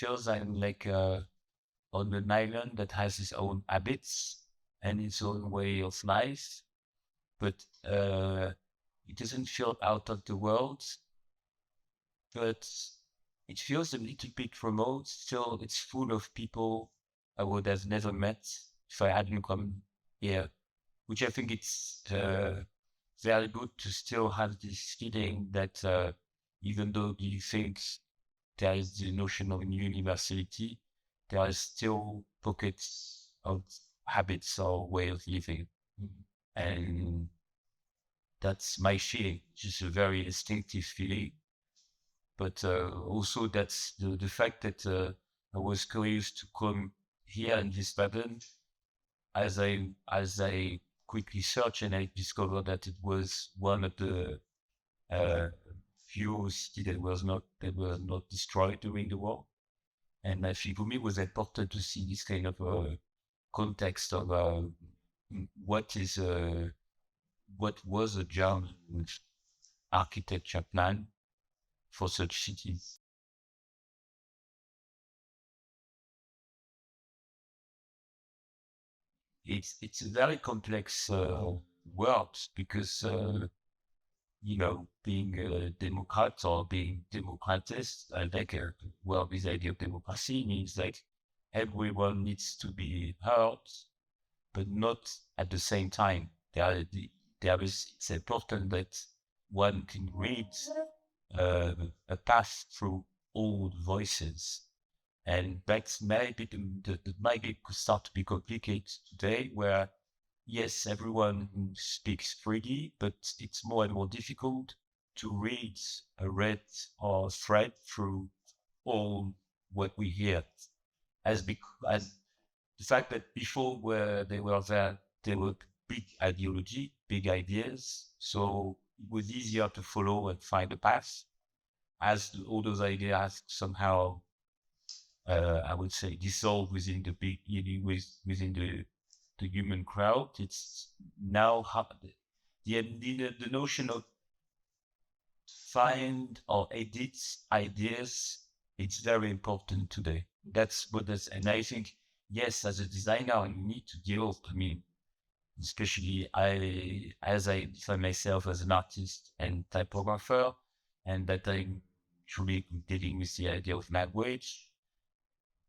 feels I'm like on an island that has its own habits and its own way of life, but it doesn't feel out of the world, but it feels a little bit remote. Still, it's full of people I would have never met if I hadn't come here, which I think it's very good to still have this feeling that even though you think there is the notion of universality, there are still pockets of habits or way of living. And that's my feeling, just a very instinctive feeling. But also that's the fact that I was curious to come here in this pattern as I quickly searched and I discovered that it was one of the uh, few cities that were not destroyed during the war. And I think for me it was important to see this kind of context of what is what was a German architecture plan for such cities. It's a very complex world because being a Democrat or being democratist, I like well, this idea of democracy means like everyone needs to be heard, but not at the same time. It's important that one can read uh, a path through all voices. And that's maybe that maybe could start to be complicated today, where yes, everyone speaks freely, but it's more and more difficult to read a read or thread through all what we hear. As the fact that before where they were big ideology, big ideas, so it was easier to follow and find a path. As all those ideas somehow I would say, dissolve within the big, within the human crowd. It's now the notion of find or edit ideas. It's very important today. And I think, yes, as a designer, you need to deal. I mean, especially as I define myself as an artist and typographer, and that I'm truly dealing with the idea of language.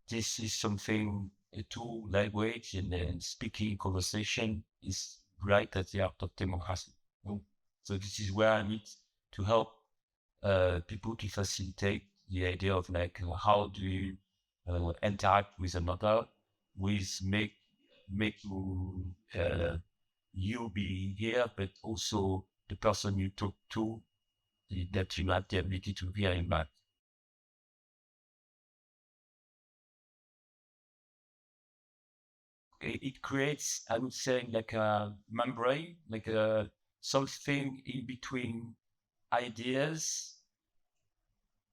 This is something a tool language and then speaking conversation is right at the heart of democracy. So this is where I need to help people to facilitate the idea of like how do you interact with another, with make you be here, but also the person you talk to, that you have the ability to hear him back. It creates, I would say, like a membrane, like a something in between ideas.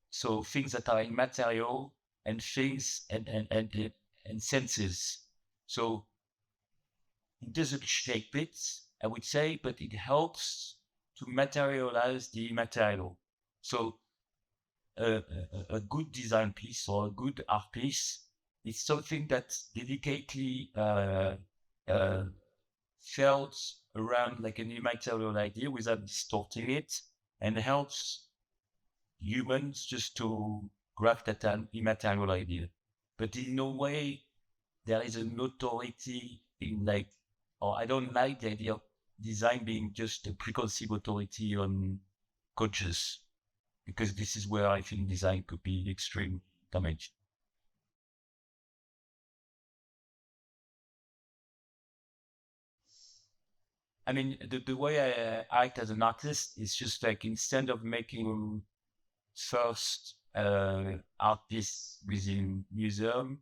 So things that are immaterial and things and senses. So it doesn't shape it, I would say, but it helps to materialize the immaterial. So a good design piece or a good art piece is something that's delicately uh, felt around like an immaterial idea without distorting it and helps humans just to grasp that an immaterial idea. But in no way there is an authority in like, or I don't like the idea of design being just a preconceived authority on conscious, because this is where I think design could be extreme damage. I mean, the way I act as an artist is just like instead of making first art piece within museum,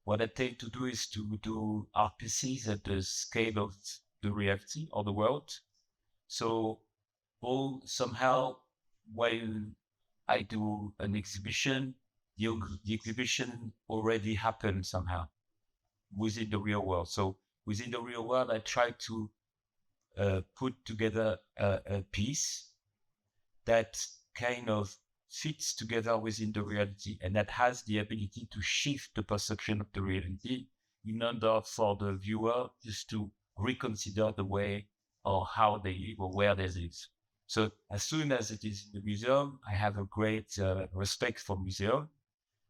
what I tend to do is to do art pieces at the scale of the reality or the world. So all somehow while I do an exhibition, the exhibition already happened somehow within the real world. So within the real world, I try to put together a piece that kind of fits together within the reality and that has the ability to shift the perception of the reality in order for the viewer just to reconsider the way or how they live or where they live. So as soon as it is in the museum, I have a great respect for museum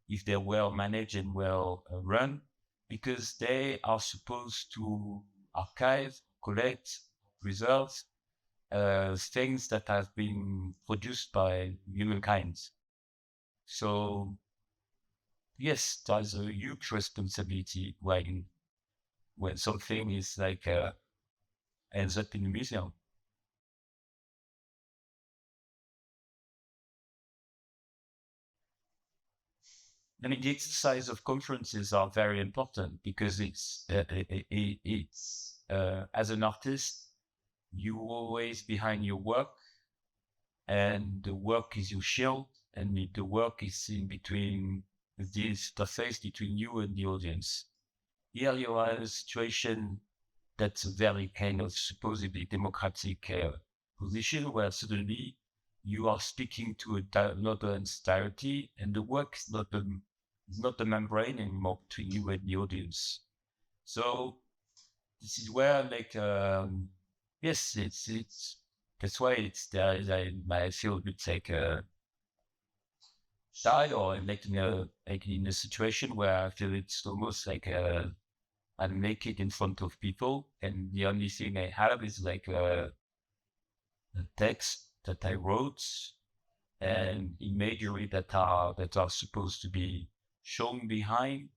if they're well managed and well run, because they are supposed to archive, collect, preserve things that have been produced by humankind. So yes, there's a huge responsibility when something is like ends up in a museum. I mean, the exercise of conferences are very important because it's as an artist, you always behind your work, and the work is your shield, and the work is in between the interface between you and the audience. Here you are in a situation that's a very kind of supposedly democratic position where suddenly you are speaking to another entirety, and the work is not the membrane anymore between you and the audience. So this is where like yes, it's that's why it's there is I feel it's like shy or like in a situation where I feel it's almost like I make it in front of people, and the only thing I have is like a text that I wrote and imagery that are supposed to be shown behind.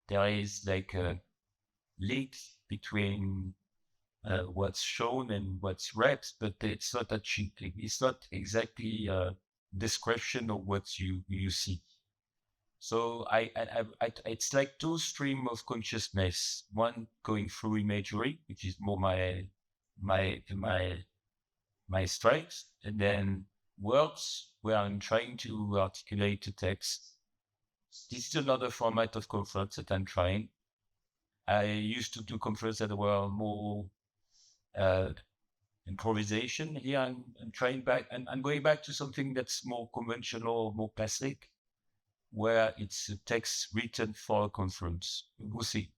There is like a link between what's shown and what's read, but it's not actually, it's not exactly a description of what you see. So it's like two stream of consciousness. One going through imagery, which is more my my strength, and then words where I'm trying to articulate the text. This is another format of conference that I'm trying. I used to do conferences that were more uh, improvisation. Here I'm trying back, and I'm going back to something that's more conventional, more classic, where it's a text written for a conference. We'll see.